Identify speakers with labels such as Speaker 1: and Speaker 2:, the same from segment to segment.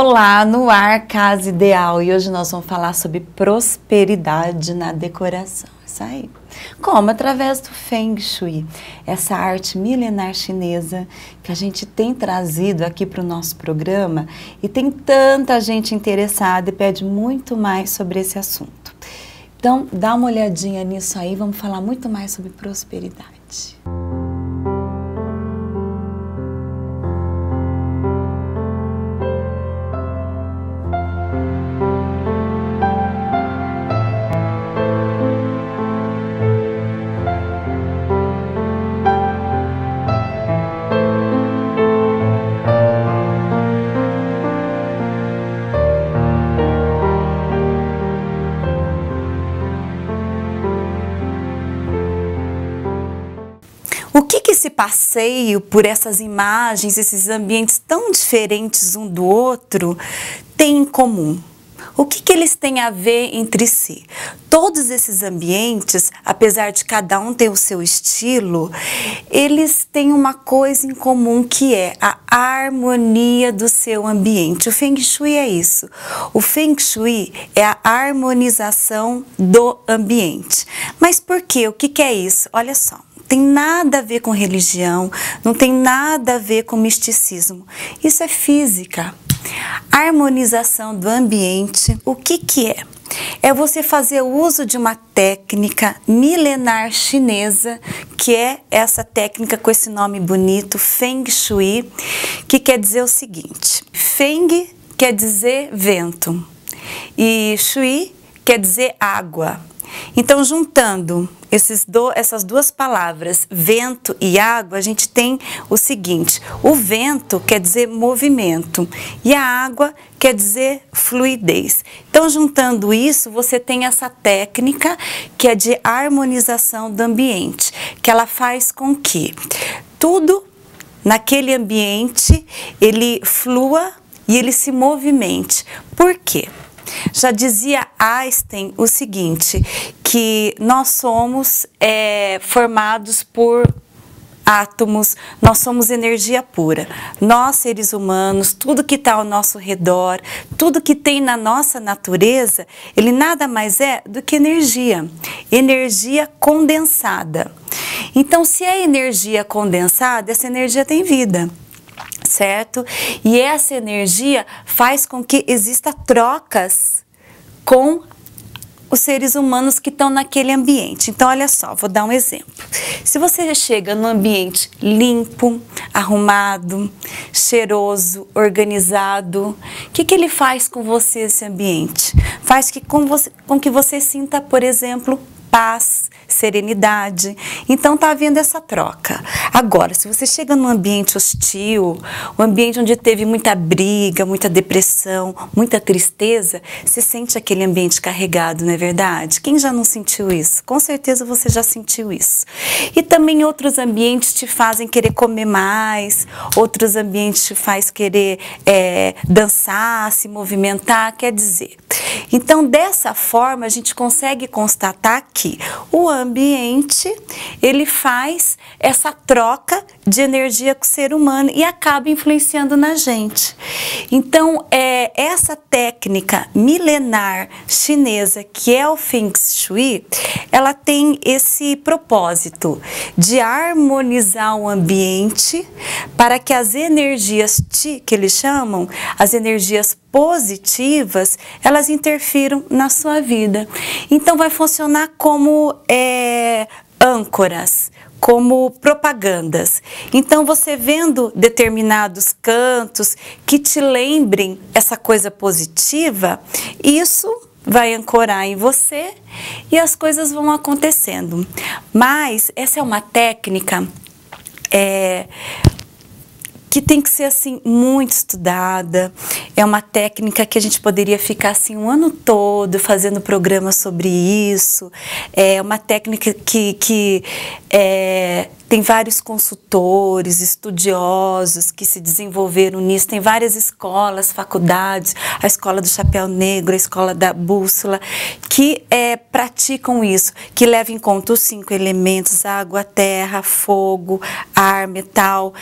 Speaker 1: Olá, no ar Casa Ideal, e hoje nós vamos falar sobre prosperidade na decoração. Isso aí. Como? Através do Feng Shui, essa arte milenar chinesa que a gente tem trazido aqui para o nosso programa e tem tanta gente interessada e pede muito mais sobre esse assunto. Então, dá uma olhadinha nisso aí, vamos falar muito mais sobre prosperidade. O que esse passeio por essas imagens, esses ambientes tão diferentes um do outro, tem em comum? O que eles têm a ver entre si? Todos esses ambientes, apesar de cada um ter o seu estilo, eles têm uma coisa em comum que é a harmonia do seu ambiente. O Feng Shui é isso. O Feng Shui é a harmonização do ambiente. Mas por quê? O que é isso? Olha só. Tem nada a ver com religião, não tem nada a ver com misticismo. Isso é física. Harmonização do ambiente, o que é? É você fazer uso de uma técnica milenar chinesa, que é essa técnica com esse nome bonito, Feng Shui, que quer dizer o seguinte: Feng quer dizer vento e Shui quer dizer água. Então, juntando essas duas palavras, vento e água, a gente tem o seguinte: o vento quer dizer movimento e a água quer dizer fluidez. Então, juntando isso, você tem essa técnica que é de harmonização do ambiente, que ela faz com que tudo naquele ambiente ele flua e ele se movimente. Por quê? Já dizia Einstein o seguinte, que nós somos formados por átomos, nós somos energia pura. Nós, seres humanos, tudo que está ao nosso redor, tudo que tem na nossa natureza, ele nada mais é do que energia, energia condensada. Então, se é energia condensada, essa energia tem vida. Certo? E essa energia faz com que exista trocas com os seres humanos que estão naquele ambiente. Então, olha só, vou dar um exemplo. Se você chega num ambiente limpo, arrumado, cheiroso, organizado, o que ele faz com você, esse ambiente? Faz com que você sinta, por exemplo, paz, serenidade. Então tá havendo essa troca. Agora, se você chega num ambiente hostil, um ambiente onde teve muita briga, muita depressão, muita tristeza, você sente aquele ambiente carregado, não é verdade? Quem já não sentiu isso? Com certeza você já sentiu isso. E também outros ambientes te fazem querer comer mais, outros ambientes te fazem querer dançar, se movimentar, quer dizer. Então, dessa forma, a gente consegue constatar que o ambiente, ele faz essa troca de energia com o ser humano e acaba influenciando na gente. Então, essa técnica milenar chinesa, que é o Feng Shui, ela tem esse propósito de harmonizar o ambiente para que as energias que eles chamam, as energias positivas, elas interfiram na sua vida. Então, vai funcionar como âncoras, como propagandas. Então, você vendo determinados cantos que te lembrem essa coisa positiva, isso vai ancorar em você e as coisas vão acontecendo. Mas essa é uma técnica que tem que ser assim muito estudada. É uma técnica que a gente poderia ficar assim um ano todo fazendo programa sobre isso. É uma técnica que tem vários consultores, estudiosos que se desenvolveram nisso, tem várias escolas, faculdades, a Escola do Chapéu Negro, a Escola da Bússola, que praticam isso, que levam em conta os 5 elementos, água, terra, fogo, ar, metal,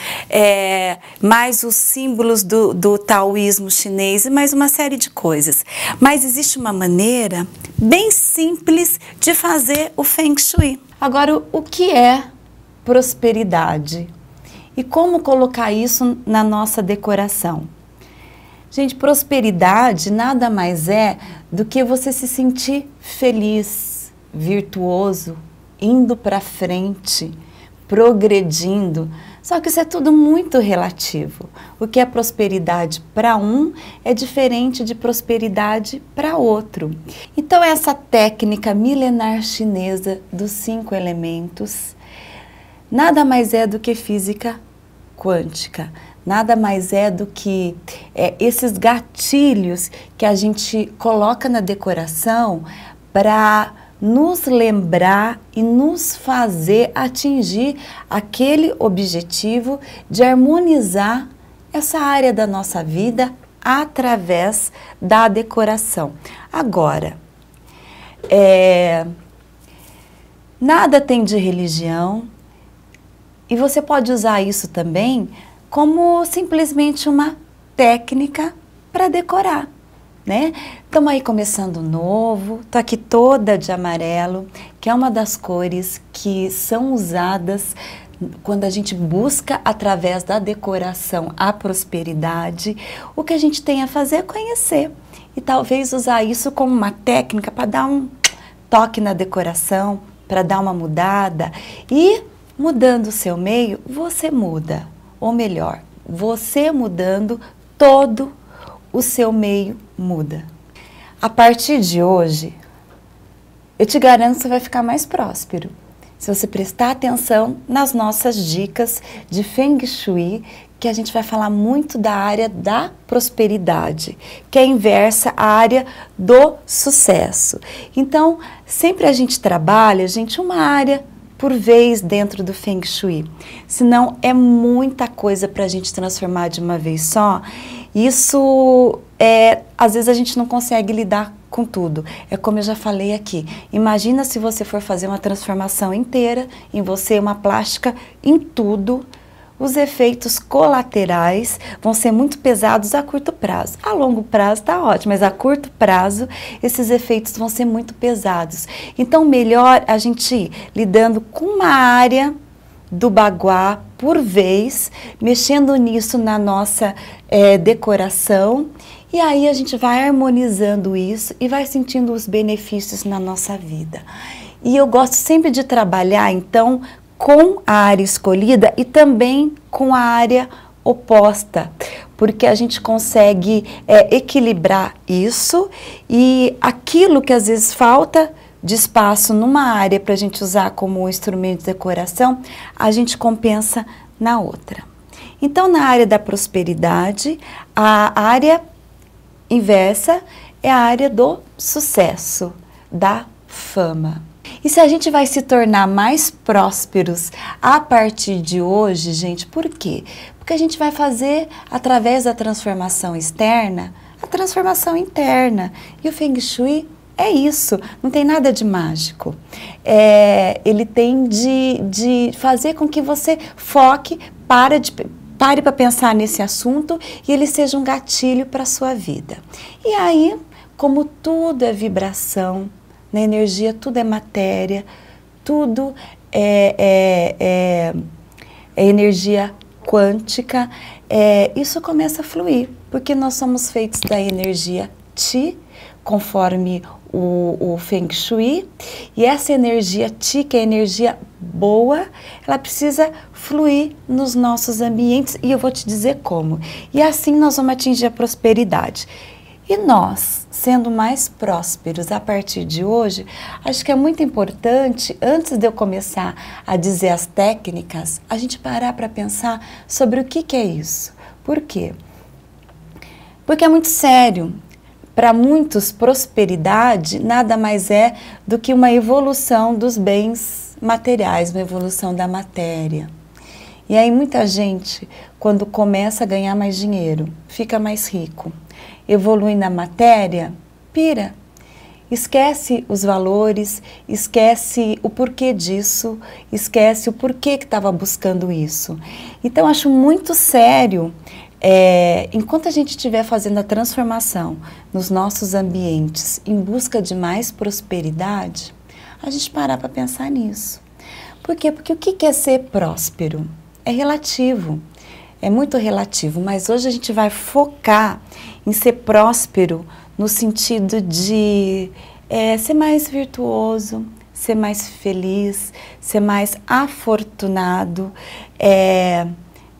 Speaker 1: mais os símbolos do taoísmo chinês e mais uma série de coisas. Mas existe uma maneira bem simples de fazer o Feng Shui.
Speaker 2: Agora, o que é prosperidade? E como colocar isso na nossa decoração? Gente, prosperidade nada mais é do que você se sentir feliz, virtuoso, indo para frente, progredindo. Só que isso é tudo muito relativo. O que é prosperidade para um é diferente de prosperidade para outro. Então, essa técnica milenar chinesa dos 5 elementos nada mais é do que física quântica. Nada mais é do que esses gatilhos que a gente coloca na decoração para nos lembrar e nos fazer atingir aquele objetivo de harmonizar essa área da nossa vida através da decoração. Agora, nada tem de religião e você pode usar isso também como simplesmente uma técnica para decorar. Né? Estamos aí começando novo, tô aqui toda de amarelo, que é uma das cores que são usadas quando a gente busca através da decoração a prosperidade. O que a gente tem a fazer é conhecer e talvez usar isso como uma técnica para dar um toque na decoração, para dar uma mudada e mudando o seu meio, você muda, ou melhor, você mudando todo o seu meio muda. A partir de hoje, eu te garanto que você vai ficar mais próspero. Se você prestar atenção nas nossas dicas de Feng Shui, que a gente vai falar muito da área da prosperidade, que é inversa à área do sucesso. Então, sempre a gente trabalha, uma área por vez dentro do Feng Shui. Senão, é muita coisa para a gente transformar de uma vez só. Isso, às vezes a gente não consegue lidar com tudo. É como eu já falei aqui. Imagina se você for fazer uma transformação inteira em você, uma plástica em tudo. Os efeitos colaterais vão ser muito pesados a curto prazo. A longo prazo está ótimo, mas a curto prazo esses efeitos vão ser muito pesados. Então, melhor a gente ir lidando com uma área do baguá por vez, mexendo nisso na nossa decoração, e aí a gente vai harmonizando isso e vai sentindo os benefícios na nossa vida. E eu gosto sempre de trabalhar, então, com a área escolhida e também com a área oposta, porque a gente consegue equilibrar isso e aquilo que às vezes falta de espaço numa área para a gente usar como instrumento de decoração, a gente compensa na outra. Então, na área da prosperidade, a área inversa é a área do sucesso, da fama. E se a gente vai se tornar mais prósperos a partir de hoje, gente, por quê? Porque a gente vai fazer, através da transformação externa, a transformação interna. E o Feng Shui é isso, não tem nada de mágico. Ele tem de fazer com que você foque, pare para pensar nesse assunto e ele seja um gatilho para a sua vida. E aí, como tudo é vibração, na energia tudo é matéria, tudo é energia quântica, isso começa a fluir, porque nós somos feitos da energia Qi, conforme o Feng Shui, e essa energia Qi, que é energia boa, ela precisa fluir nos nossos ambientes, e eu vou te dizer como. E assim nós vamos atingir a prosperidade. E nós, sendo mais prósperos a partir de hoje, acho que é muito importante, antes de eu começar a dizer as técnicas, a gente parar para pensar sobre o que é isso. Por quê? Porque é muito sério. Para muitos, prosperidade nada mais é do que uma evolução dos bens materiais, uma evolução da matéria. E aí muita gente, quando começa a ganhar mais dinheiro, fica mais rico, evolui na matéria, pira. Esquece os valores, esquece o porquê disso, esquece o porquê que estava buscando isso. Então, acho muito sério, enquanto a gente estiver fazendo a transformação nos nossos ambientes em busca de mais prosperidade, a gente parar para pensar nisso. Por quê? Porque o que é ser próspero? É relativo, é muito relativo, mas hoje a gente vai focar em ser próspero no sentido de ser mais virtuoso, ser mais feliz, ser mais afortunado,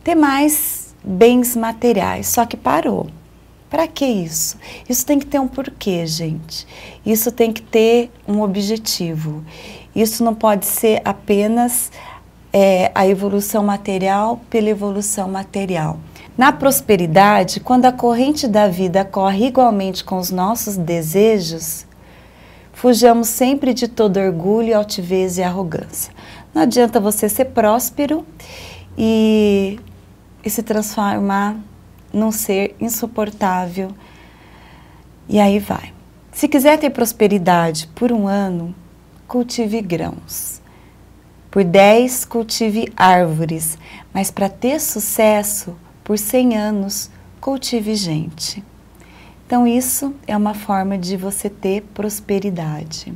Speaker 2: ter mais bens materiais. Só que parou. Para que isso? Isso tem que ter um porquê, gente. Isso tem que ter um objetivo. Isso não pode ser apenas a evolução material pela evolução material. Na prosperidade, quando a corrente da vida corre igualmente com os nossos desejos, fujamos sempre de todo orgulho, altivez e arrogância. Não adianta você ser próspero e se transformar num ser insuportável. E aí vai. Se quiser ter prosperidade por 1 ano, cultive grãos. Por 10, cultive árvores. Mas para ter sucesso, por 100 anos, cultive gente. Então, isso é uma forma de você ter prosperidade.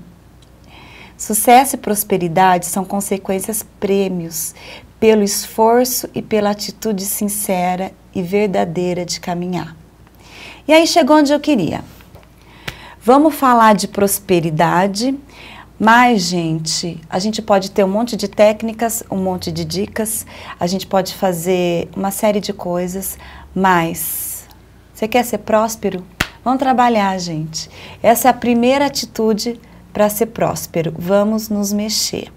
Speaker 2: Sucesso e prosperidade são consequências prêmios pelo esforço e pela atitude sincera e verdadeira de caminhar. E aí chegou onde eu queria. Vamos falar de prosperidade, mas, gente, a gente pode ter um monte de técnicas, um monte de dicas, a gente pode fazer uma série de coisas, mas você quer ser próspero? Vamos trabalhar, gente. Essa é a primeira atitude para ser próspero. Vamos nos mexer.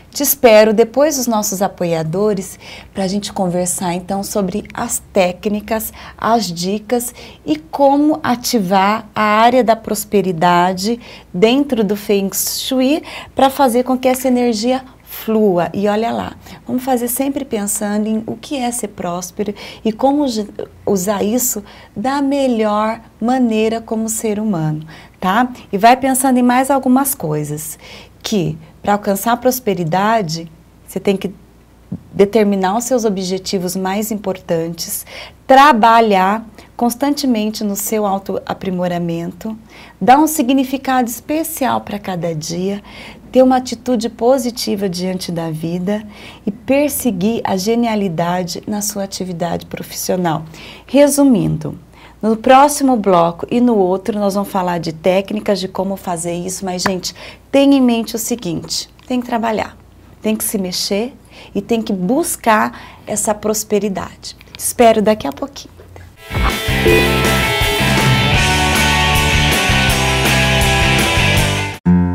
Speaker 2: Te espero depois dos nossos apoiadores para a gente conversar então sobre as técnicas, as dicas e como ativar a área da prosperidade dentro do Feng Shui para fazer com que essa energia flua. E olha lá, vamos fazer sempre pensando em o que é ser próspero e como usar isso da melhor maneira como ser humano, tá? E vai pensando em mais algumas coisas, que para alcançar a prosperidade, você tem que determinar os seus objetivos mais importantes, trabalhar constantemente no seu autoaprimoramento, dar um significado especial para cada dia, ter uma atitude positiva diante da vida e perseguir a genialidade na sua atividade profissional. Resumindo, no próximo bloco e no outro nós vamos falar de técnicas de como fazer isso, mas, gente, tenha em mente o seguinte, tem que trabalhar, tem que se mexer e tem que buscar essa prosperidade. Espero daqui a pouquinho.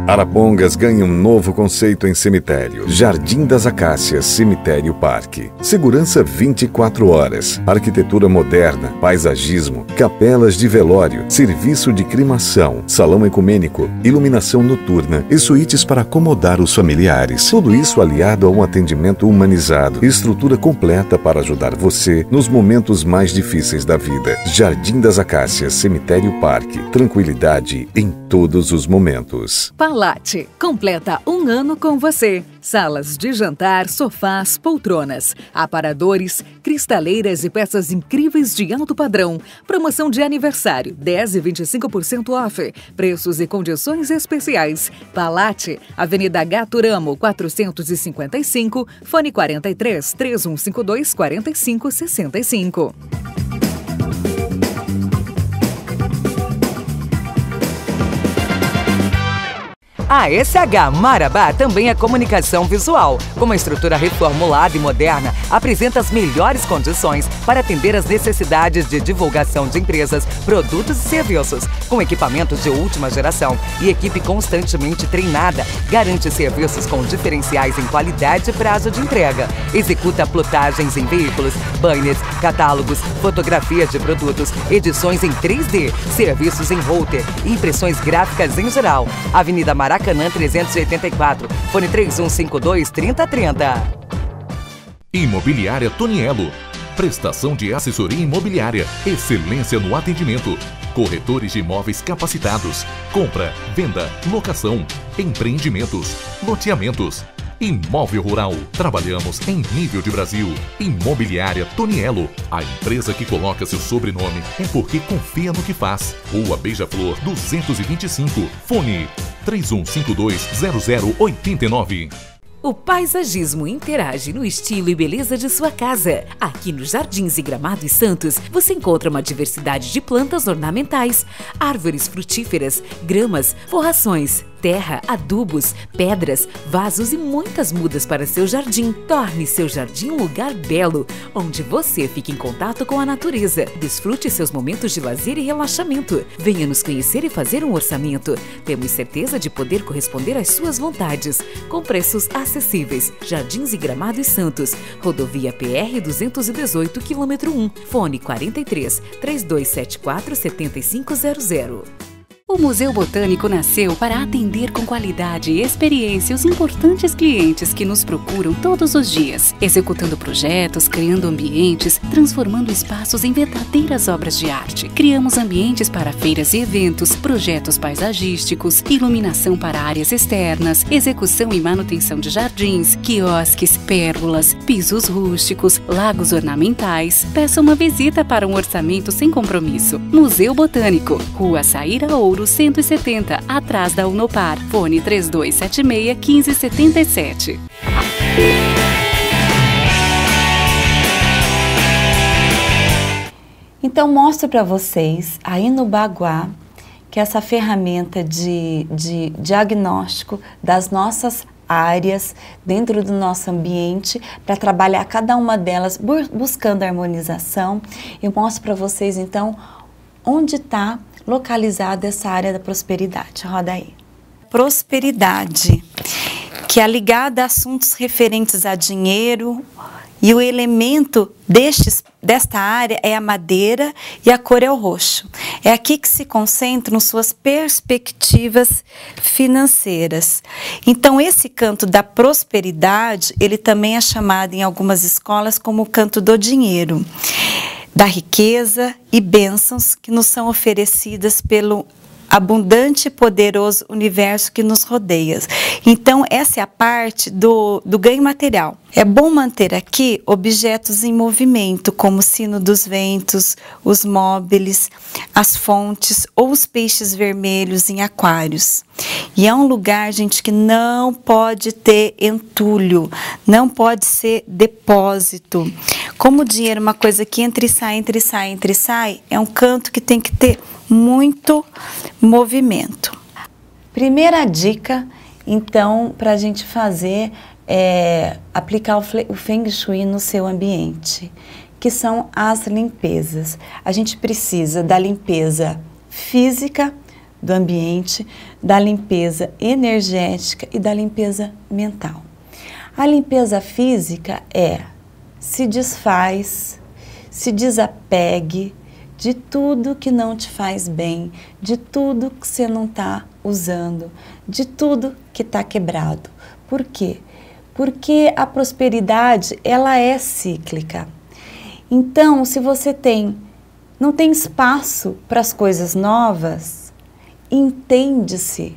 Speaker 3: Arapongas ganha um novo conceito em cemitério. Jardim das Acácias, Cemitério Parque. Segurança 24 horas. Arquitetura moderna, paisagismo, capelas de velório, serviço de cremação, salão ecumênico, iluminação noturna e suítes para acomodar os familiares. Tudo isso aliado a um atendimento humanizado. Estrutura completa para ajudar você nos momentos mais difíceis da vida. Jardim das Acácias, Cemitério Parque. Tranquilidade em todos os momentos.
Speaker 4: Palate completa 1 ano com você. Salas de jantar, sofás, poltronas, aparadores, cristaleiras e peças incríveis de alto padrão. Promoção de aniversário, 10 e 25% off. Preços e condições especiais. Palate, Avenida Gaturamo, 455, fone 43 3152 4565. A SH Marabá também é comunicação visual. Com uma estrutura reformulada e moderna, apresenta as melhores condições para atender às necessidades de divulgação de empresas, produtos e serviços. Com equipamentos de última geração e equipe constantemente treinada, garante serviços com diferenciais em qualidade e prazo de entrega. Executa plotagens em veículos, banners, catálogos, fotografias de produtos, edições em 3D, serviços em router e impressões gráficas em geral. Avenida Maracatu, Maracanã 384. Fone 3152-3030.
Speaker 5: Imobiliária Tonielo. Prestação de assessoria imobiliária. Excelência no atendimento. Corretores de imóveis capacitados. Compra, venda, locação, empreendimentos, loteamentos. Imóvel Rural. Trabalhamos em nível de Brasil. Imobiliária Tonielo. A empresa que coloca seu sobrenome é porque confia no que faz. Rua Beija-Flor 225. Fone 3152-0089.
Speaker 6: O paisagismo interage no estilo e beleza de sua casa. Aqui nos Jardins e Gramado e Santos, você encontra uma diversidade de plantas ornamentais, árvores frutíferas, gramas, forrações, terra, adubos, pedras, vasos e muitas mudas para seu jardim. Torne seu jardim um lugar belo, onde você fique em contato com a natureza. Desfrute seus momentos de lazer e relaxamento. Venha nos conhecer e fazer um orçamento. Temos certeza de poder corresponder às suas vontades, com preços acessíveis. Jardins e Gramado e Santos, rodovia PR 218, quilômetro 1, fone 43 3274 7500.
Speaker 7: O Museu Botânico nasceu para atender com qualidade e experiência os importantes clientes que nos procuram todos os dias, executando projetos, criando ambientes, transformando espaços em verdadeiras obras de arte. Criamos ambientes para feiras e eventos, projetos paisagísticos, iluminação para áreas externas, execução e manutenção de jardins, quiosques, pérgolas, pisos rústicos, lagos ornamentais. Peça uma visita para um orçamento sem compromisso. Museu Botânico, Rua Saíra Ouro 170, atrás da Unopar. Fone 3276-1577.
Speaker 2: Então, mostro para vocês, aí no Baguá, que essa ferramenta de diagnóstico das nossas áreas dentro do nosso ambiente, para trabalhar cada uma delas buscando harmonização. Eu mostro para vocês, então, onde está localizada essa área da prosperidade. Roda aí. Prosperidade, que é ligada a assuntos referentes a dinheiro, e o elemento desta área é a madeira e a cor é o roxo. É aqui que se concentram suas perspectivas financeiras. Então, esse canto da prosperidade, ele também é chamado em algumas escolas como o canto do dinheiro, da riqueza e bênçãos que nos são oferecidas pelo abundante e poderoso universo que nos rodeia. Então, essa é a parte do ganho material. É bom manter aqui objetos em movimento, como o sino dos ventos, os móveis, as fontes ou os peixes vermelhos em aquários. E é um lugar, gente, que não pode ter entulho, não pode ser depósito. Como o dinheiro é uma coisa que entra e sai, entra e sai, entra e sai, é um canto que tem que ter muito movimento. Primeira dica, então, para a gente fazer aplicar o Feng Shui no seu ambiente, que são as limpezas. A gente precisa da limpeza física do ambiente, da limpeza energética e da limpeza mental. A limpeza física se desfaz, se desapegue de tudo que não te faz bem, de tudo que você não está usando, de tudo que está quebrado. Por quê? Porque a prosperidade, ela é cíclica. Então, se você não tem espaço para as coisas novas, entende-se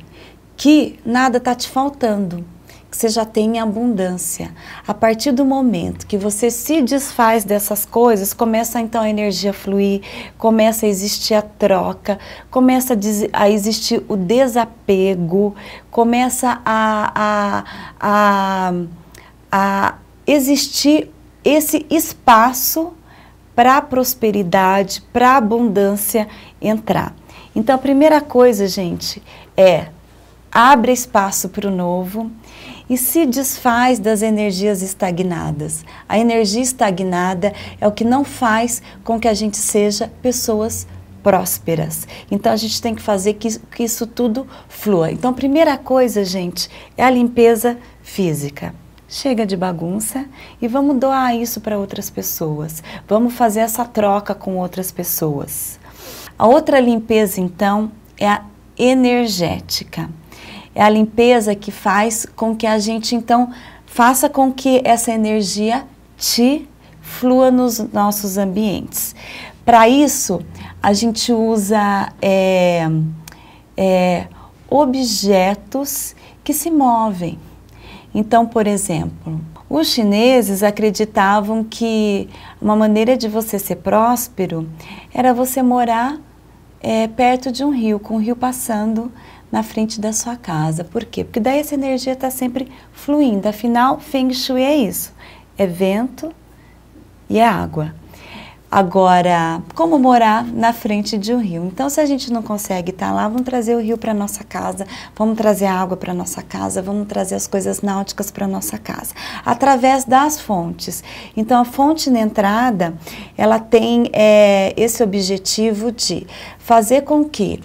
Speaker 2: que nada está te faltando, que você já tem abundância. A partir do momento que você se desfaz dessas coisas, começa então a energia fluir, começa a existir a troca, começa a existir o desapego, começa a existir esse espaço para a prosperidade, para a abundância entrar. Então, a primeira coisa, gente, abre espaço para o novo e se desfaz das energias estagnadas. A energia estagnada é o que não faz com que a gente seja pessoas prósperas. Então, a gente tem que fazer que isso tudo flua. Então, a primeira coisa, gente, é a limpeza física. Chega de bagunça e vamos doar isso para outras pessoas. Vamos fazer essa troca com outras pessoas. A outra limpeza, então, é a energética. é a limpeza que faz com que a gente, então, faça com que essa energia Ti flua nos nossos ambientes. Para isso, a gente usa objetos que se movem. Então, por exemplo, os chineses acreditavam que uma maneira de você ser próspero era você morar perto de um rio, com o rio passando na frente da sua casa. Por quê? Porque daí essa energia está sempre fluindo. Afinal, Feng Shui é isso. É vento e é água. Agora, como morar na frente de um rio? Então, se a gente não consegue estar lá, vamos trazer o rio para nossa casa, vamos trazer a água para nossa casa, vamos trazer as coisas náuticas para nossa casa, através das fontes. Então, a fonte na entrada, ela tem esse objetivo de fazer com que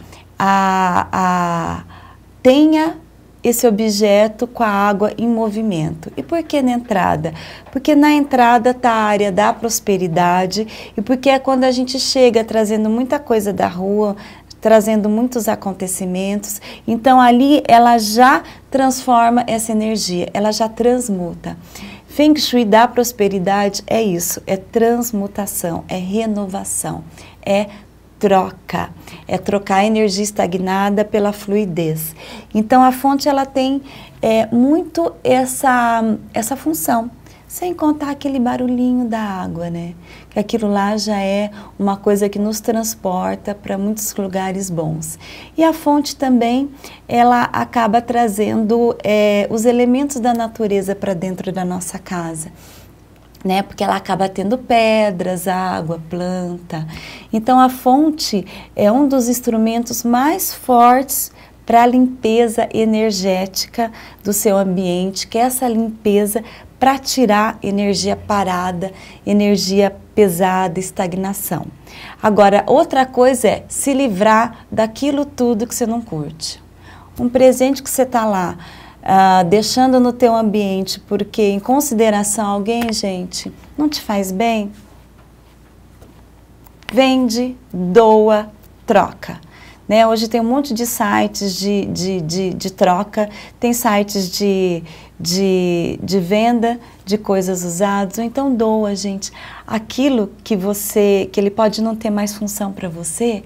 Speaker 2: tenha esse objeto com a água em movimento. E por que na entrada? Porque na entrada está a área da prosperidade e porque é quando a gente chega trazendo muita coisa da rua, trazendo muitos acontecimentos. Então ali ela já transforma essa energia, ela já transmuta. Feng Shui da prosperidade é isso, é transmutação, é renovação, é troca, é trocar a energia estagnada pela fluidez. Então a fonte ela tem muito essa função, sem contar aquele barulhinho da água, né? Que aquilo lá já é uma coisa que nos transporta para muitos lugares bons. E a fonte também, ela acaba trazendo os elementos da natureza para dentro da nossa casa. Né? Porque ela acaba tendo pedras, água, planta. Então a fonte é um dos instrumentos mais fortes para a limpeza energética do seu ambiente, que é essa limpeza para tirar energia parada, energia pesada, estagnação. Agora, outra coisa é se livrar daquilo tudo que você não curte. Um presente que você está lá, deixando no teu ambiente, porque em consideração alguém, gente, não te faz bem, vende, doa, troca. Né? Hoje tem um monte de sites de troca, tem sites de venda de coisas usadas, ou então doa, gente. Aquilo que ele pode não ter mais função para você,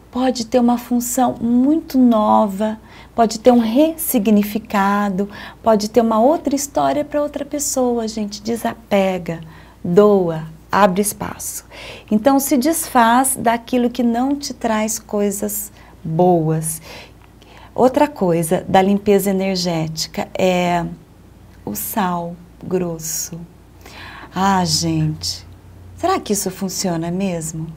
Speaker 2: pode ter uma função muito nova, pode ter um ressignificado, pode ter uma outra história para outra pessoa, gente. Desapega, doa, abre espaço. Então se desfaz daquilo que não te traz coisas boas. Outra coisa da limpeza energética é o sal grosso. Ah, gente, será que isso funciona mesmo?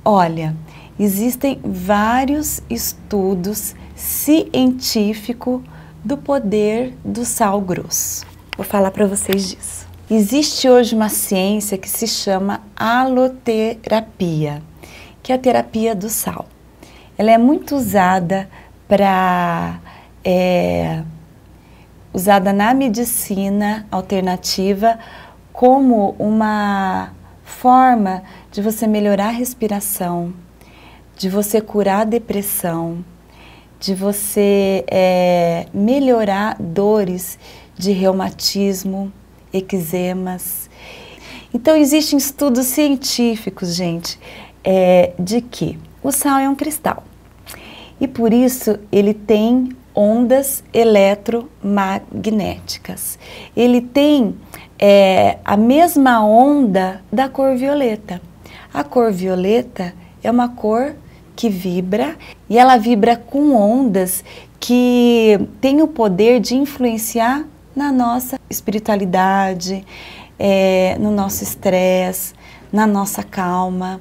Speaker 2: Olha, existem vários estudos científicos do poder do sal grosso. Vou falar para vocês disso. Existe hoje uma ciência que se chama haloterapia, que é a terapia do sal. Ela é muito usada usada na medicina alternativa como uma forma de você melhorar a respiração, de você curar a depressão, de você melhorar dores de reumatismo, eczemas. Então existem estudos científicos, gente, de que o sal é um cristal e por isso ele tem ondas eletromagnéticas. Ele tem a mesma onda da cor violeta. A cor violeta é uma cor que vibra e ela vibra com ondas que têm o poder de influenciar na nossa espiritualidade, no nosso estresse, na nossa calma.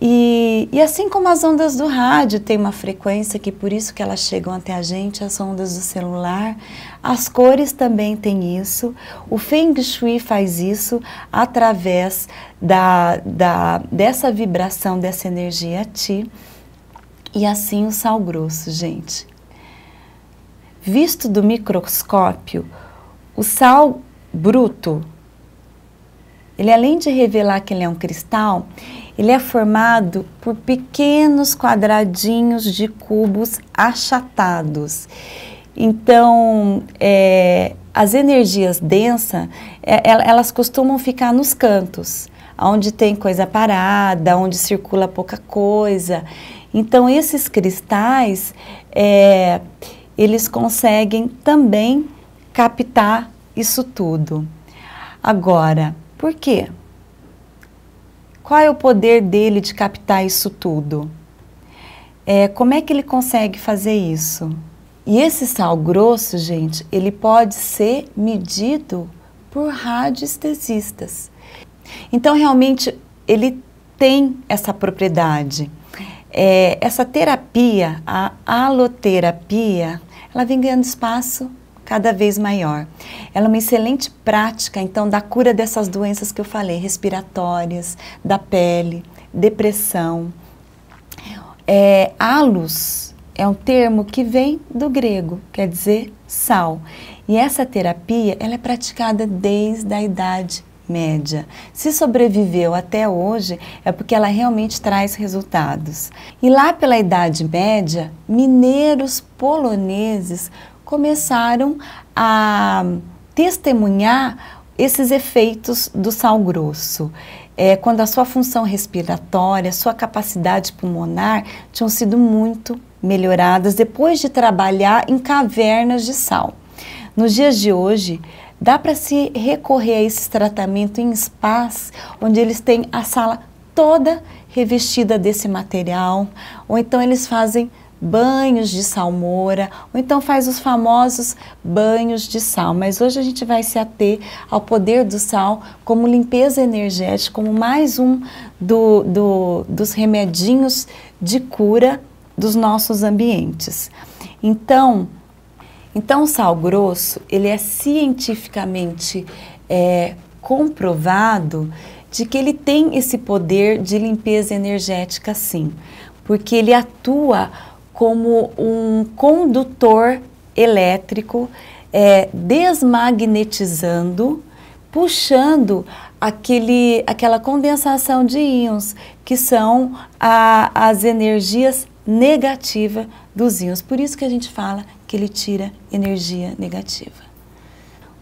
Speaker 2: E assim como as ondas do rádio têm uma frequência, que por isso que elas chegam até a gente, as ondas do celular, as cores também têm isso. O Feng Shui faz isso através dessa vibração, dessa energia Ti. E assim o sal grosso, gente. Visto do microscópio, o sal bruto, ele além de revelar que ele é um cristal, ele é formado por pequenos quadradinhos de cubos achatados. Então, as energias densas, elas costumam ficar nos cantos, onde tem coisa parada, onde circula pouca coisa. Então, esses cristais, eles conseguem também captar isso tudo. Agora, por quê? Qual é o poder dele de captar isso tudo? Como é que ele consegue fazer isso? E esse sal grosso, gente, ele pode ser medido por radiestesistas. Então, realmente, ele tem essa propriedade. Essa terapia, a haloterapia, ela vem ganhando espaço cada vez maior. Ela é uma excelente prática, então, da cura dessas doenças que eu falei, respiratórias, da pele, depressão. Halos é um termo que vem do grego, quer dizer sal. E essa terapia, ela é praticada desde a Idade Média. Se sobreviveu até hoje, é porque ela realmente traz resultados. E lá pela Idade Média, mineiros poloneses começaram a testemunhar esses efeitos do sal grosso. Quando a sua função respiratória, sua capacidade pulmonar tinham sido muito melhoradas depois de trabalhar em cavernas de sal. Nos dias de hoje, dá para se recorrer a esse tratamento em spas, onde eles têm a sala toda revestida desse material, ou então eles fazem banhos de salmoura, ou então faz os famosos banhos de sal. Mas hoje a gente vai se ater ao poder do sal como limpeza energética, como mais um dos remedinhos de cura dos nossos ambientes. Então o sal grosso, ele é cientificamente comprovado de que ele tem esse poder de limpeza energética, sim, porque ele atua como um condutor elétrico, desmagnetizando, puxando aquela condensação de íons, que são as energias negativas dos íons. Por isso que a gente fala que ele tira energia negativa.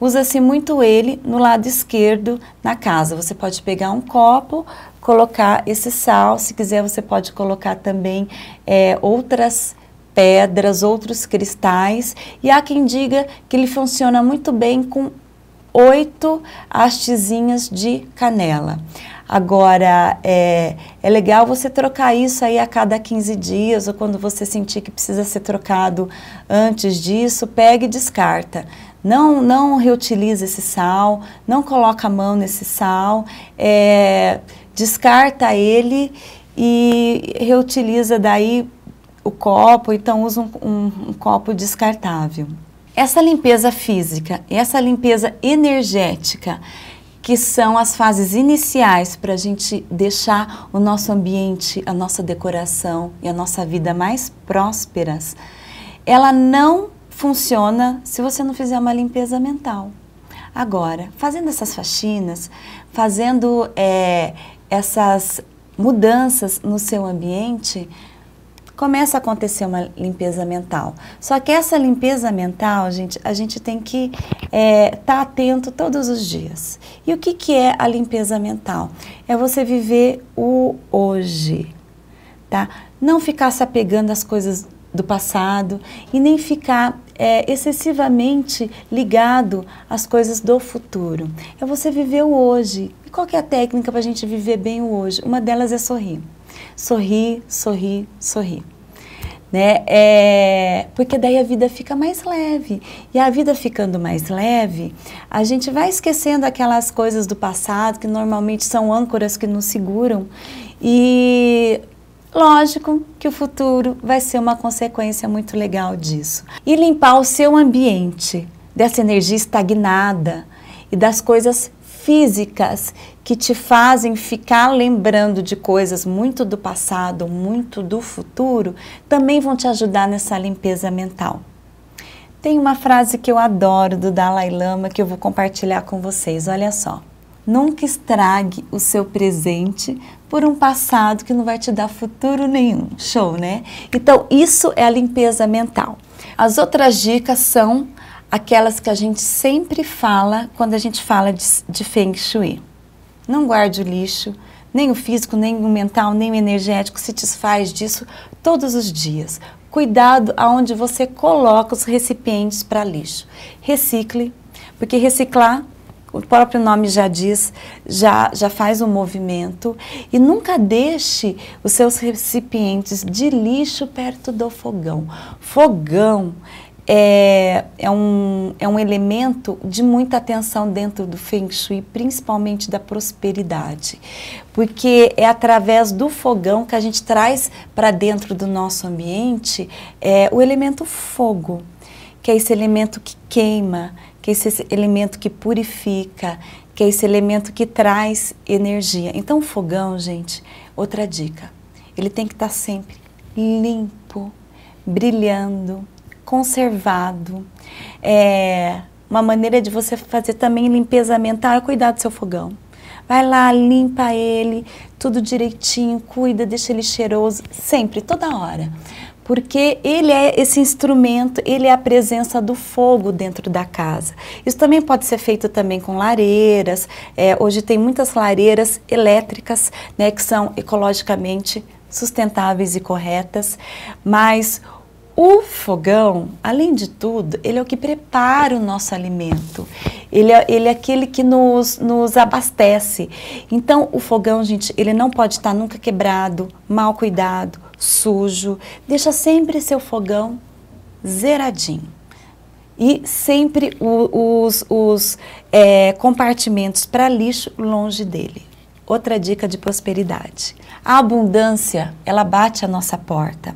Speaker 2: Usa-se muito ele no lado esquerdo na casa. Você pode pegar um copo, colocar esse sal. Se quiser, você pode colocar também outras pedras, outros cristais. E há quem diga que ele funciona muito bem com 8 hastezinhas de canela. Agora, é legal você trocar isso aí a cada 15 dias, ou quando você sentir que precisa ser trocado antes disso, pega e descarta. Não reutiliza esse sal, não coloca a mão nesse sal, descarta ele e reutiliza daí o copo, então usa um copo descartável. Essa limpeza física e essa limpeza energética, que são as fases iniciais para a gente deixar o nosso ambiente, a nossa decoração e a nossa vida mais prósperas, ela não funciona se você não fizer uma limpeza mental. Agora, fazendo essas faxinas, fazendo essas mudanças no seu ambiente, começa a acontecer uma limpeza mental. Só que essa limpeza mental, gente, a gente tem que estar atento todos os dias. E o que é a limpeza mental? É você viver o hoje, tá? Não ficar se apegando às coisas do passado e nem ficar excessivamente ligado às coisas do futuro. É você viver o hoje. E qual que é a técnica para a gente viver bem o hoje? Uma delas é sorrir. Sorrir, sorrir, sorrir. Né? Porque daí a vida fica mais leve. E a vida ficando mais leve, a gente vai esquecendo aquelas coisas do passado, que normalmente são âncoras que nos seguram. E lógico que o futuro vai ser uma consequência muito legal disso. E limpar o seu ambiente dessa energia estagnada e das coisas físicas que te fazem ficar lembrando de coisas muito do passado, muito do futuro, também vão te ajudar nessa limpeza mental. Tem uma frase que eu adoro do Dalai Lama que eu vou compartilhar com vocês, olha só. Nunca estrague o seu presente por um passado que não vai te dar futuro nenhum. Show, né? Então, isso é a limpeza mental. As outras dicas são aquelas que a gente sempre fala quando a gente fala de Feng Shui. Não guarde o lixo, nem o físico, nem o mental, nem o energético, se desfaz disso todos os dias. Cuidado aonde você coloca os recipientes para lixo. Recicle, porque reciclar, o próprio nome já diz, já faz um movimento. E nunca deixe os seus recipientes de lixo perto do fogão. Fogão é um elemento de muita atenção dentro do Feng Shui, principalmente da prosperidade. Porque é através do fogão que a gente traz para dentro do nosso ambiente o elemento fogo, que é esse elemento que queima, que é esse elemento que purifica, que é esse elemento que traz energia. Então o fogão, gente, outra dica, ele tem que estar sempre limpo, brilhando, conservado. Uma maneira de você fazer também limpeza mental é cuidar do seu fogão. Vai lá, limpa ele, tudo direitinho, cuida, deixa ele cheiroso, sempre, toda hora. Porque ele é esse instrumento, ele é a presença do fogo dentro da casa. Isso também pode ser feito também com lareiras. Hoje tem muitas lareiras elétricas, né, que são ecologicamente sustentáveis e corretas, mas o fogão, além de tudo, ele é o que prepara o nosso alimento. Ele é aquele que nos abastece. Então, o fogão, gente, ele não pode estar nunca quebrado, mal cuidado, sujo. Deixa sempre seu fogão zeradinho. E sempre os compartimentos para lixo longe dele. Outra dica de prosperidade. A abundância, ela bate a nossa porta.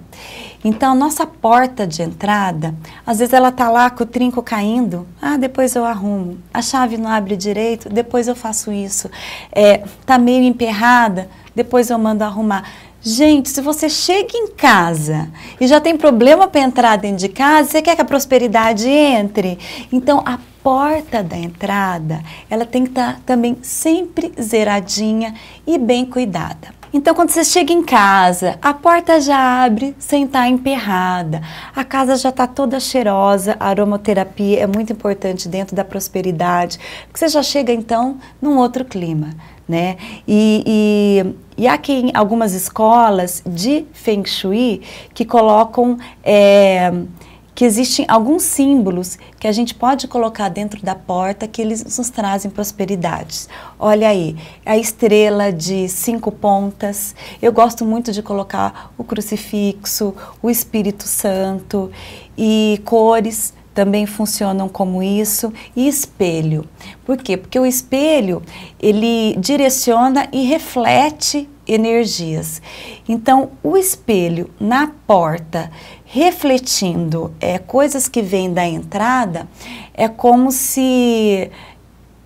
Speaker 2: Então, a nossa porta de entrada, às vezes ela tá lá com o trinco caindo, depois eu arrumo. A chave não abre direito, depois eu faço isso. Tá meio emperrada, depois eu mando arrumar. Gente, se você chega em casa e já tem problema para entrar dentro de casa, você quer que a prosperidade entre? Então, a porta da entrada, ela tem que estar também sempre zeradinha e bem cuidada. Então, quando você chega em casa, a porta já abre sem estar emperrada, a casa já está toda cheirosa, a aromaterapia é muito importante dentro da prosperidade, porque você já chega, então, num outro clima, né? E há aqui algumas escolas de Feng Shui que colocam... que existem alguns símbolos que a gente pode colocar dentro da porta que eles nos trazem prosperidades. Olha aí, a estrela de 5 pontas, eu gosto muito de colocar o crucifixo, o Espírito Santo e cores também funcionam como isso, e espelho. Por quê? Porque o espelho, ele direciona e reflete energias. Então, o espelho na porta, refletindo coisas que vêm da entrada, é como se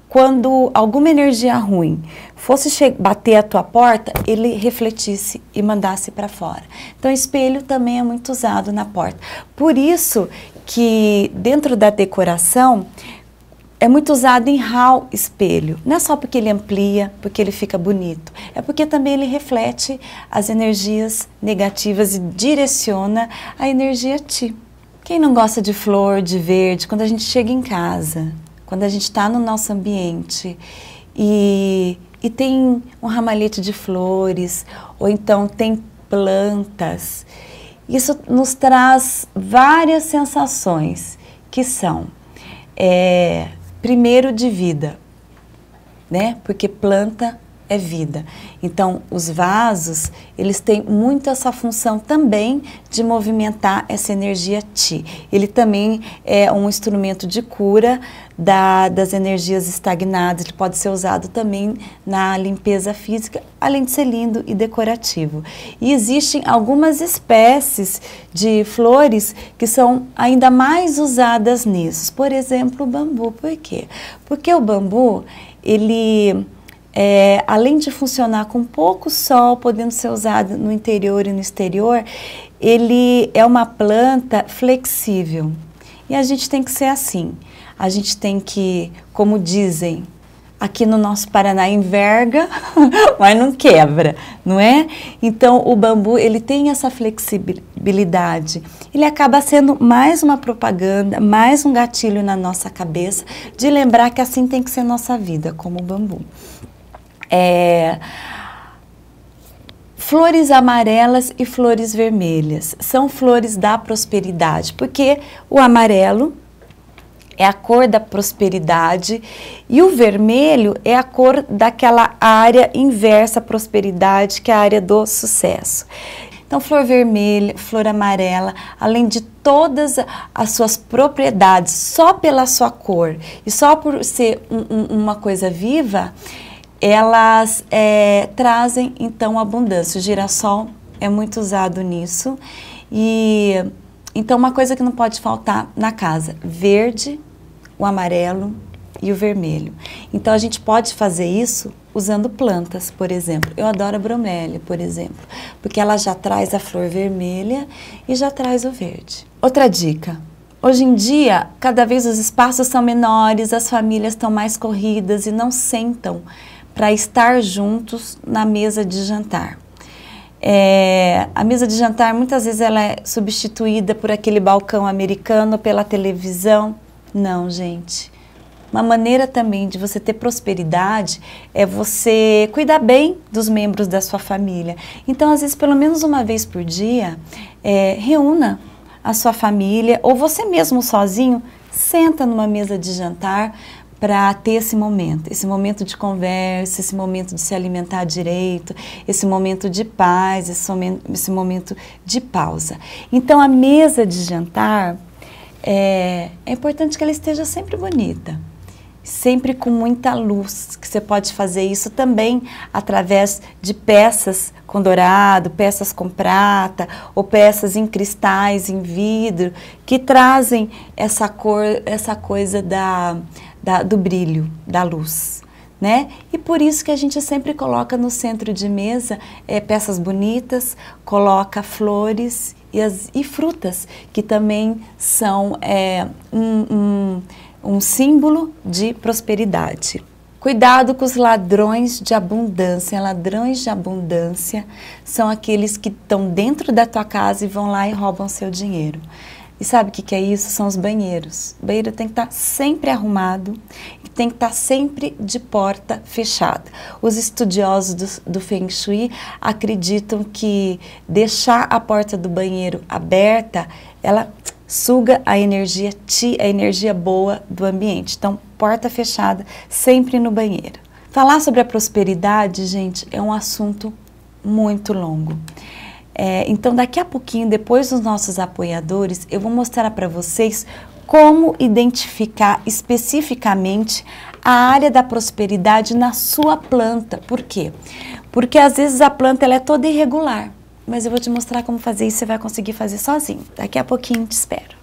Speaker 2: quando alguma energia ruim fosse bater a tua porta, ele refletisse e mandasse para fora. Então, espelho também é muito usado na porta. Por isso que dentro da decoração é muito usado em hall espelho. Não é só porque ele amplia, porque ele fica bonito. É porque também ele reflete as energias negativas e direciona a energia a ti. Quem não gosta de flor, de verde, quando a gente chega em casa, quando a gente está no nosso ambiente e tem um ramalhete de flores, ou então tem plantas, isso nos traz várias sensações, que são, primeiro, de vida, né? Porque planta é vida. Então, os vasos, eles têm muito essa função também de movimentar essa energia Ti. Ele também é um instrumento de cura das energias estagnadas. Ele pode ser usado também na limpeza física, além de ser lindo e decorativo. E existem algumas espécies de flores que são ainda mais usadas nisso. Por exemplo, o bambu. Por quê? Porque o bambu, ele... além de funcionar com pouco sol, podendo ser usado no interior e no exterior, ele é uma planta flexível. E a gente tem que ser assim. A gente tem que, como dizem, aqui no nosso Paraná enverga, mas não quebra, não é? Então o bambu, ele tem essa flexibilidade. Ele acaba sendo mais uma propaganda, mais um gatilho na nossa cabeça de lembrar que assim tem que ser nossa vida, como o bambu. Flores amarelas e flores vermelhas são flores da prosperidade, porque o amarelo é a cor da prosperidade e o vermelho é a cor daquela área inversa à prosperidade, que é a área do sucesso. Então, flor vermelha, flor amarela, além de todas as suas propriedades, só pela sua cor e só por ser uma coisa viva, elas trazem, então, abundância. O girassol é muito usado nisso. E, então, uma coisa que não pode faltar na casa, verde, o amarelo e o vermelho. Então, a gente pode fazer isso usando plantas, por exemplo. Eu adoro a bromélia, por exemplo, porque ela já traz a flor vermelha e já traz o verde. Outra dica. Hoje em dia, cada vez os espaços são menores, as famílias estão mais corridas e não sentam para estar juntos na mesa de jantar. A mesa de jantar, muitas vezes, ela é substituída por aquele balcão americano, pela televisão. Não, gente. Uma maneira também de você ter prosperidade é você cuidar bem dos membros da sua família. Então, às vezes, pelo menos uma vez por dia, reúna a sua família, ou você mesmo sozinho, senta numa mesa de jantar, para ter esse momento de conversa, esse momento de se alimentar direito, esse momento de paz, esse momento de pausa. Então, a mesa de jantar, é importante que ela esteja sempre bonita, sempre com muita luz, que você pode fazer isso também através de peças com dourado, peças com prata, ou peças em cristais, em vidro, que trazem essa cor, essa coisa do brilho, da luz, né? E por isso que a gente sempre coloca no centro de mesa peças bonitas, coloca flores e frutas, que também são um símbolo de prosperidade. Cuidado com os ladrões de abundância. Ladrões de abundância são aqueles que estão dentro da tua casa e vão lá e roubam seu dinheiro. E sabe o que é isso? São os banheiros. O banheiro tem que estar sempre arrumado e tem que estar sempre de porta fechada. Os estudiosos do Feng Shui acreditam que deixar a porta do banheiro aberta, ela suga a energia boa do ambiente. Então, porta fechada, sempre no banheiro. Falar sobre a prosperidade, gente, é um assunto muito longo. Então, daqui a pouquinho, depois dos nossos apoiadores, eu vou mostrar para vocês como identificar especificamente a área da prosperidade na sua planta. Por quê? Porque às vezes a planta ela é toda irregular, mas eu vou te mostrar como fazer isso, você vai conseguir fazer sozinho. Daqui a pouquinho te espero.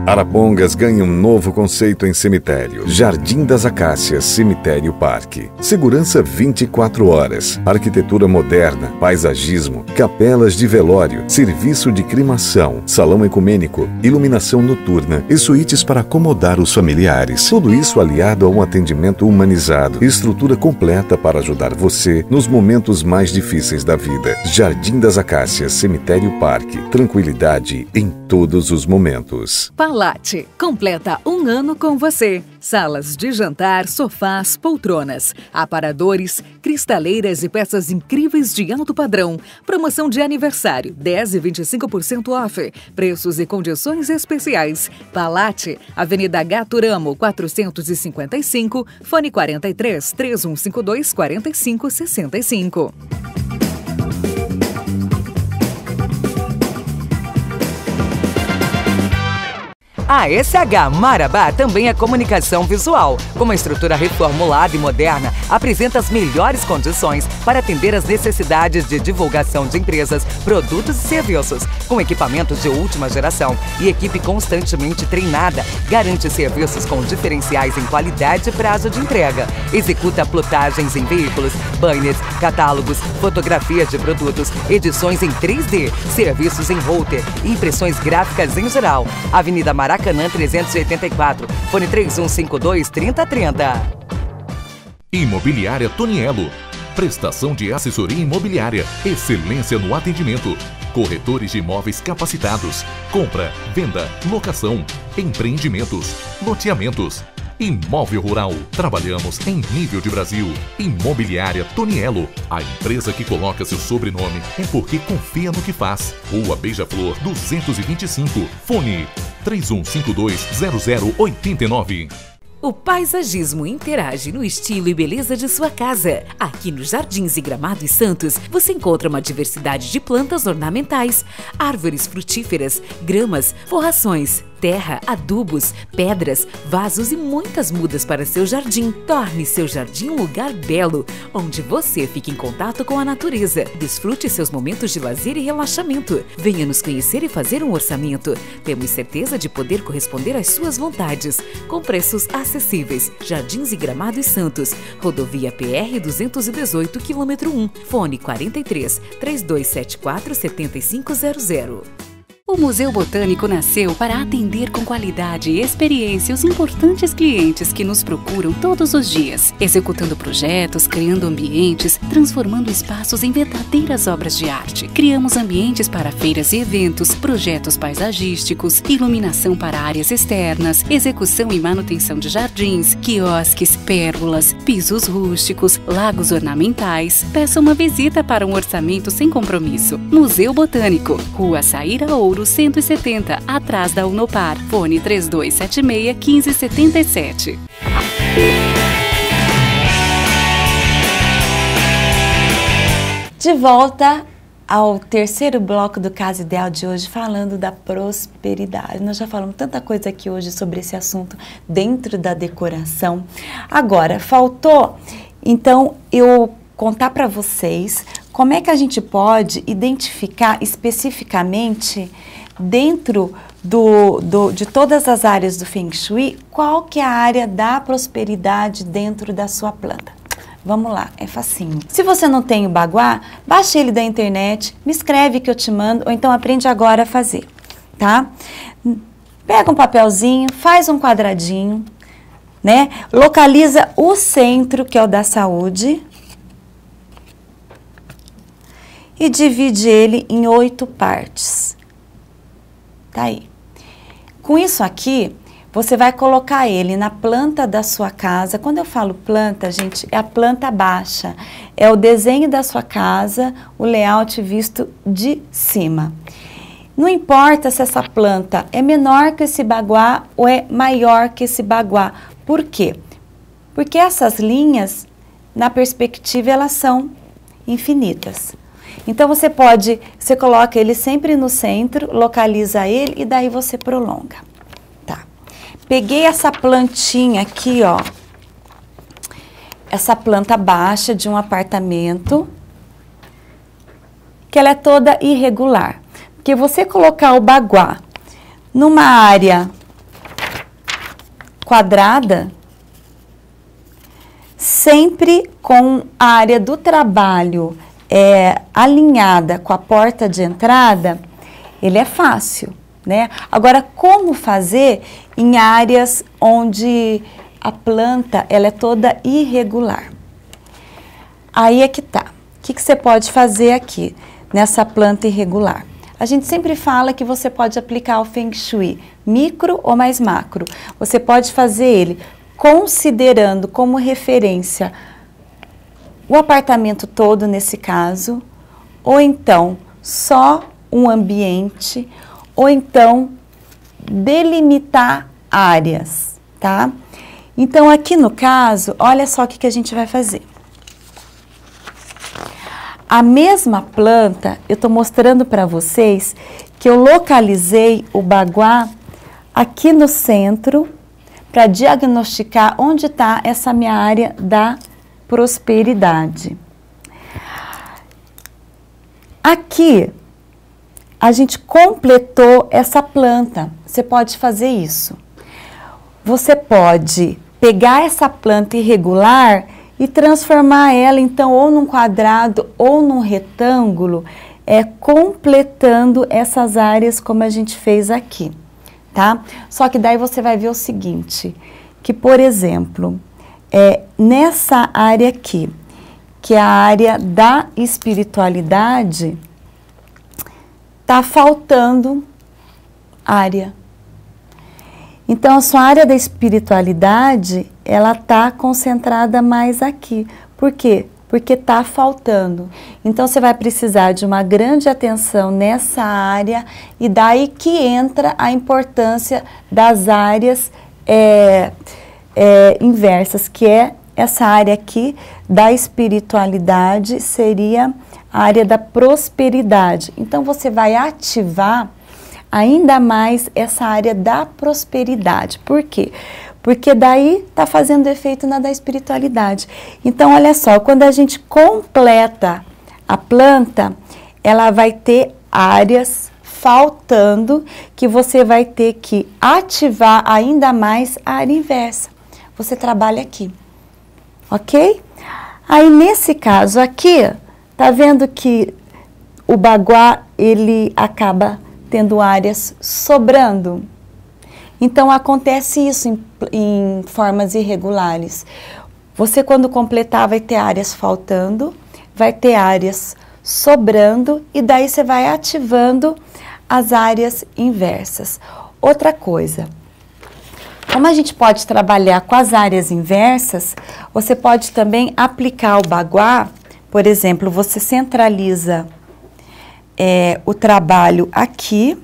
Speaker 3: Arapongas ganha um novo conceito em cemitério. Jardim das Acácias, Cemitério Parque. Segurança 24 horas. Arquitetura moderna, paisagismo, capelas de velório, serviço de cremação, salão ecumênico, iluminação noturna e suítes para acomodar os familiares. Tudo isso aliado a um atendimento humanizado. Estrutura completa para ajudar você nos momentos mais difíceis da vida. Jardim das Acácias, Cemitério Parque. Tranquilidade em todos os momentos.
Speaker 7: Palate completa 1 ano com você. Salas de jantar, sofás, poltronas, aparadores, cristaleiras e peças incríveis de alto padrão. Promoção de aniversário, 10% e 25% off. Preços e condições especiais. Palate, Avenida Gaturamo, 455, fone 43 3152 4565.
Speaker 4: A SH Marabá também é comunicação visual. Com uma estrutura reformulada e moderna, apresenta as melhores condições para atender às necessidades de divulgação de empresas, produtos e serviços. Com equipamentos de última geração e equipe constantemente treinada, garante serviços com diferenciais em qualidade e prazo de entrega. Executa plotagens em veículos, banners, catálogos, fotografias de produtos, edições em 3D, serviços em router e impressões gráficas em geral. Avenida Maracanã 384, fone 3152-3030.
Speaker 5: Imobiliária Tonielo. Prestação de assessoria imobiliária. Excelência no atendimento. Corretores de imóveis capacitados. Compra, venda, locação, empreendimentos, loteamentos. Imóvel Rural. Trabalhamos em nível de Brasil. Imobiliária Tonielo. A empresa que coloca seu sobrenome é porque confia no que faz. Rua Beija-Flor 225. Fone 3152-0089.
Speaker 6: O paisagismo interage no estilo e beleza de sua casa. Aqui nos Jardins e Gramado e Santos, você encontra uma diversidade de plantas ornamentais, árvores frutíferas, gramas, forrações, terra, adubos, pedras, vasos e muitas mudas para seu jardim. Torne seu jardim um lugar belo, onde você fique em contato com a natureza. Desfrute seus momentos de lazer e relaxamento. Venha nos conhecer e fazer um orçamento. Temos certeza de poder corresponder às suas vontades, com preços acessíveis. Jardins e Gramado e Santos, rodovia PR 218, quilômetro 1, fone 43 3274 7500.
Speaker 7: O Museu Botânico nasceu para atender com qualidade e experiência os importantes clientes que nos procuram todos os dias, executando projetos, criando ambientes, transformando espaços em verdadeiras obras de arte. Criamos ambientes para feiras e eventos, projetos paisagísticos, iluminação para áreas externas, execução e manutenção de jardins, quiosques, pérgolas, pisos rústicos, lagos ornamentais. Peça uma visita para um orçamento sem compromisso. Museu Botânico, Rua Saíra Ouro 170, atrás da Unopar. Fone 3276-1577.
Speaker 2: De volta ao terceiro bloco do Casa Ideal de hoje, falando da prosperidade. Nós já falamos tanta coisa aqui hoje sobre esse assunto dentro da decoração. Agora, faltou, então, eu contar para vocês como é que a gente pode identificar especificamente dentro de todas as áreas do Feng Shui, qual que é a área da prosperidade dentro da sua planta. Vamos lá, é facinho. Se você não tem o Baguá, baixa ele da internet, me escreve que eu te mando, ou então aprende agora a fazer, tá? Pega um papelzinho, faz um quadradinho, né? Localiza o centro, que é o da saúde, e divide ele em 8 partes. Tá aí. Com isso aqui, você vai colocar ele na planta da sua casa. Quando eu falo planta, gente, é a planta baixa. É o desenho da sua casa, o layout visto de cima. Não importa se essa planta é menor que esse baguá ou é maior que esse baguá. Por quê? Porque essas linhas, na perspectiva, elas são infinitas. Então, você coloca ele sempre no centro, localiza ele e daí você prolonga. Tá. Peguei essa plantinha aqui, ó. Essa planta baixa de um apartamento, que ela é toda irregular. Porque você colocar o baguá numa área quadrada, sempre com a área do trabalho alinhada com a porta de entrada, ele é fácil, né? Agora, como fazer em áreas onde a planta ela é toda irregular? Aí é que tá. O que você pode fazer aqui, nessa planta irregular? A gente sempre fala que você pode aplicar o Feng Shui micro ou mais macro. Você pode fazer ele considerando como referência o apartamento todo, nesse caso, ou então só um ambiente, ou então delimitar áreas, tá? Então, aqui no caso, olha só o que a gente vai fazer. A mesma planta, eu tô mostrando para vocês que eu localizei o baguá aqui no centro para diagnosticar onde está essa minha área da prosperidade. Aqui, a gente completou essa planta. Você pode fazer isso. Você pode pegar essa planta irregular e transformar ela, então, ou num quadrado ou num retângulo, completando essas áreas como a gente fez aqui, tá? Só que daí você vai ver o seguinte, que, por exemplo, nessa área aqui, que é a área da espiritualidade, tá faltando área. Então, a sua área da espiritualidade, ela tá concentrada mais aqui. Por quê? Porque tá faltando. Então, você vai precisar de uma grande atenção nessa área e daí que entra a importância das áreas inversas, que é essa área aqui da espiritualidade, seria a área da prosperidade. Então, você vai ativar ainda mais essa área da prosperidade. Por quê? Porque daí está fazendo efeito na da espiritualidade. Então, olha só, quando a gente completa a planta, ela vai ter áreas faltando que você vai ter que ativar ainda mais a área inversa. Você trabalha aqui, ok? Aí, nesse caso aqui, tá vendo que o baguá, ele acaba tendo áreas sobrando. Então, acontece isso em formas irregulares. Você, quando completar, vai ter áreas faltando, vai ter áreas sobrando, e daí você vai ativando as áreas inversas. Outra coisa, como a gente pode trabalhar com as áreas inversas, você pode também aplicar o baguá. Por exemplo, você centraliza o trabalho aqui.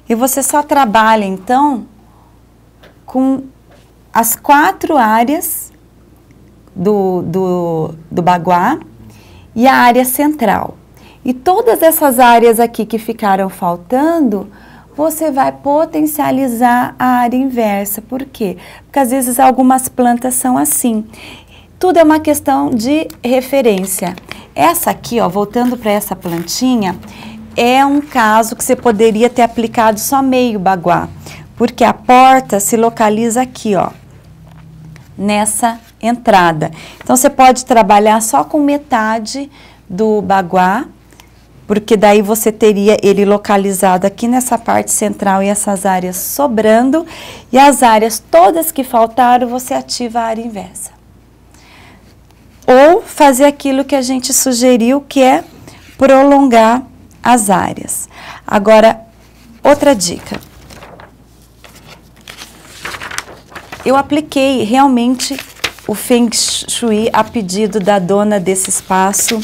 Speaker 2: E você só trabalha, então, com as 4 áreas do baguá e a área central. E todas essas áreas aqui que ficaram faltando, você vai potencializar a área inversa. Por quê? Porque às vezes algumas plantas são assim. Tudo é uma questão de referência. Essa aqui, ó, voltando para essa plantinha, é um caso que você poderia ter aplicado só meio baguá, porque a porta se localiza aqui, ó, nessa entrada. Então, você pode trabalhar só com metade do baguá, porque daí você teria ele localizado aqui nessa parte central e essas áreas sobrando, e as áreas todas que faltaram, você ativa a área inversa. Ou fazer aquilo que a gente sugeriu, que é prolongar as áreas. Agora, outra dica. Eu apliquei realmente o Feng Shui a pedido da dona desse espaço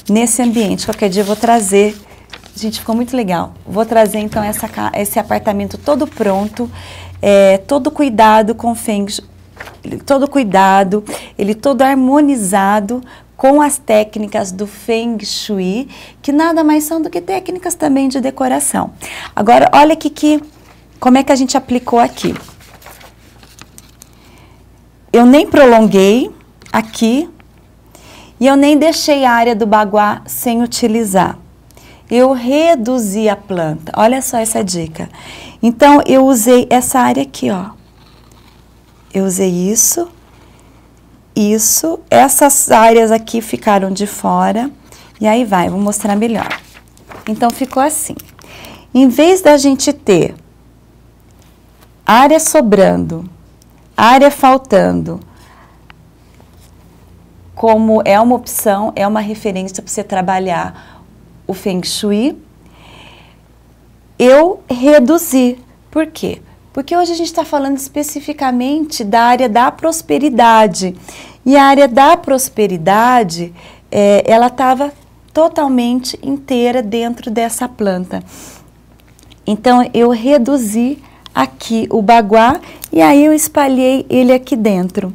Speaker 2: nesse ambiente. Qualquer dia eu vou trazer. Gente, ficou muito legal. Vou trazer então esse apartamento todo pronto, todo cuidado com Feng Shui, todo cuidado, ele todo harmonizado com as técnicas do Feng Shui, que nada mais são do que técnicas também de decoração. Agora, olha aqui como é que a gente aplicou aqui. Eu nem prolonguei aqui e eu nem deixei a área do baguá sem utilizar. Eu reduzi a planta. Olha só essa dica. Então, eu usei essa área aqui, ó. Eu usei isso, essas áreas aqui ficaram de fora, e aí vou mostrar melhor. Então, ficou assim. Em vez da gente ter área sobrando, área faltando, como é uma opção, é uma referência para você trabalhar o Feng Shui, eu reduzi. Por quê? Porque hoje a gente está falando especificamente da área da prosperidade. E a área da prosperidade, ela estava totalmente inteira dentro dessa planta. Então, eu reduzi aqui o baguá e aí eu espalhei ele aqui dentro.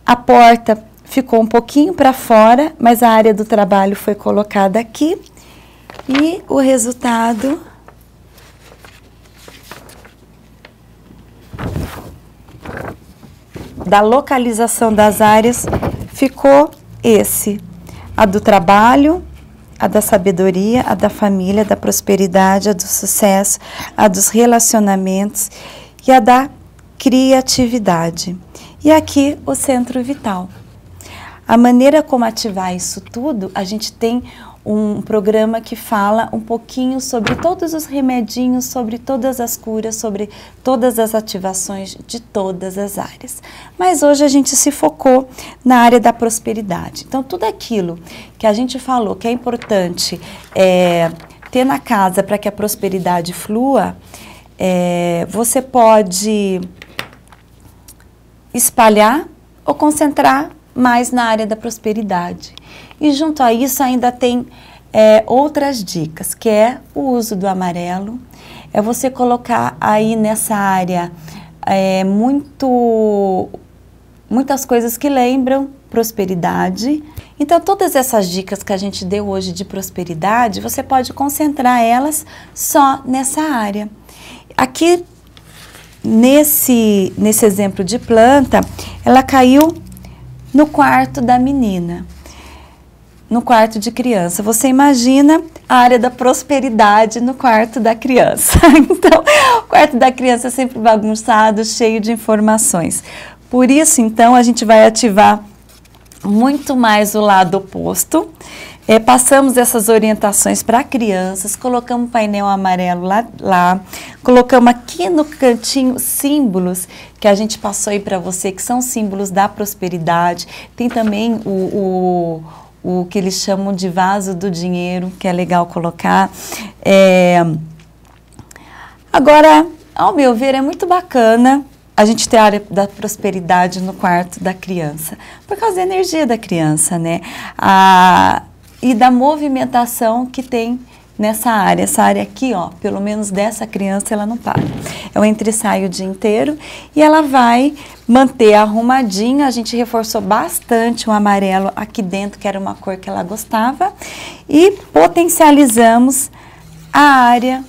Speaker 2: A porta ficou um pouquinho para fora, mas a área do trabalho foi colocada aqui. E o resultado da localização das áreas ficou esse: a do trabalho, a da sabedoria, a da família, a da prosperidade, a do sucesso, a dos relacionamentos e a da criatividade. E aqui o centro vital. A maneira como ativar isso tudo, a gente tem um programa que fala um pouquinho sobre todos os remedinhos, sobre todas as curas, sobre todas as ativações de todas as áreas. Mas hoje a gente se focou na área da prosperidade. Então, tudo aquilo que a gente falou que é importante ter na casa para que a prosperidade flua, você pode espalhar ou concentrar mais na área da prosperidade. E junto a isso ainda tem outras dicas, que é o uso do amarelo, é você colocar aí nessa área muitas coisas que lembram prosperidade. Então todas essas dicas que a gente deu hoje de prosperidade, você pode concentrar elas só nessa área. Aqui nesse exemplo de planta, ela caiu no quarto da menina, no quarto de criança. Você imagina a área da prosperidade no quarto da criança. Então, o quarto da criança é sempre bagunçado, cheio de informações. Por isso, então, a gente vai ativar muito mais o lado oposto. Passamos essas orientações para crianças, colocamos um painel amarelo lá, colocamos aqui no cantinho símbolos que a gente passou aí para você, que são símbolos da prosperidade. Tem também o que eles chamam de vaso do dinheiro, que é legal colocar. Agora, ao meu ver, é muito bacana a gente ter a área da prosperidade no quarto da criança, por causa da energia da criança, né? E da movimentação que tem nessa área. Essa área aqui, ó, pelo menos dessa criança, ela não para. É um entra e sai o dia inteiro e ela vai manter arrumadinha. A gente reforçou bastante o amarelo aqui dentro, que era uma cor que ela gostava, e potencializamos a área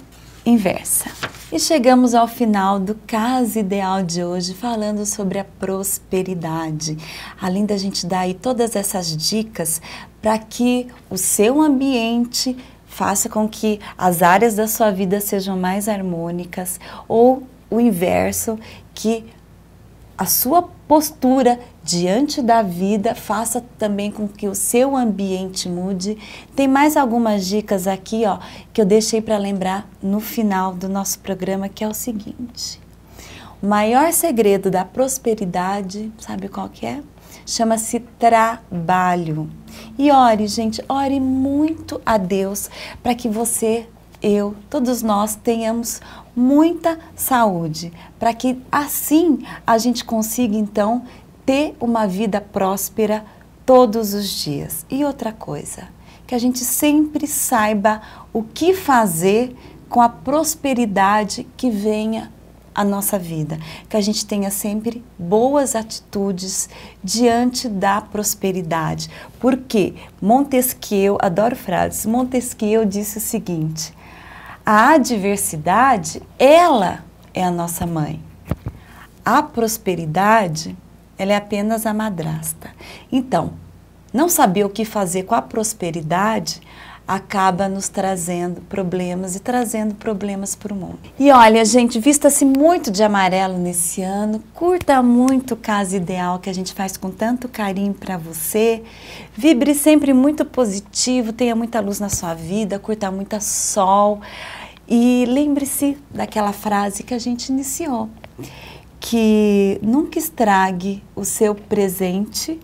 Speaker 2: inversa. E chegamos ao final do caso ideal de hoje, falando sobre a prosperidade. Além da gente dar aí todas essas dicas para que o seu ambiente faça com que as áreas da sua vida sejam mais harmônicas, ou o inverso, que a sua postura diante da vida faça também com que o seu ambiente mude. Tem mais algumas dicas aqui, ó, que eu deixei para lembrar no final do nosso programa, que é o seguinte: o maior segredo da prosperidade, sabe qual que é? Chama-se trabalho. E ore, gente, ore muito a Deus para que você, eu, todos nós tenhamos muita saúde, para que assim a gente consiga então ter uma vida próspera todos os dias. E outra coisa, que a gente sempre saiba o que fazer com a prosperidade que venha à nossa vida, que a gente tenha sempre boas atitudes diante da prosperidade. Porque Montesquieu, adoro frases, Montesquieu disse o seguinte: a adversidade, ela é a nossa mãe. A prosperidade, ela é apenas a madrasta. Então, não saber o que fazer com a prosperidade acaba nos trazendo problemas e trazendo problemas para o mundo. E olha, gente, vista-se muito de amarelo nesse ano, curta muito o caso ideal que a gente faz com tanto carinho para você, vibre sempre muito positivo, tenha muita luz na sua vida, curta muito sol e lembre-se daquela frase que a gente iniciou, que nunca estrague o seu presente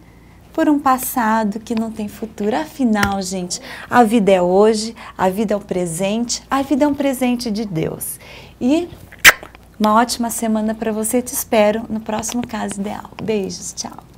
Speaker 2: por um passado que não tem futuro. Afinal, gente, a vida é hoje, a vida é o presente, a vida é um presente de Deus. E uma ótima semana para você, te espero no próximo Caso Ideal. Beijos, tchau!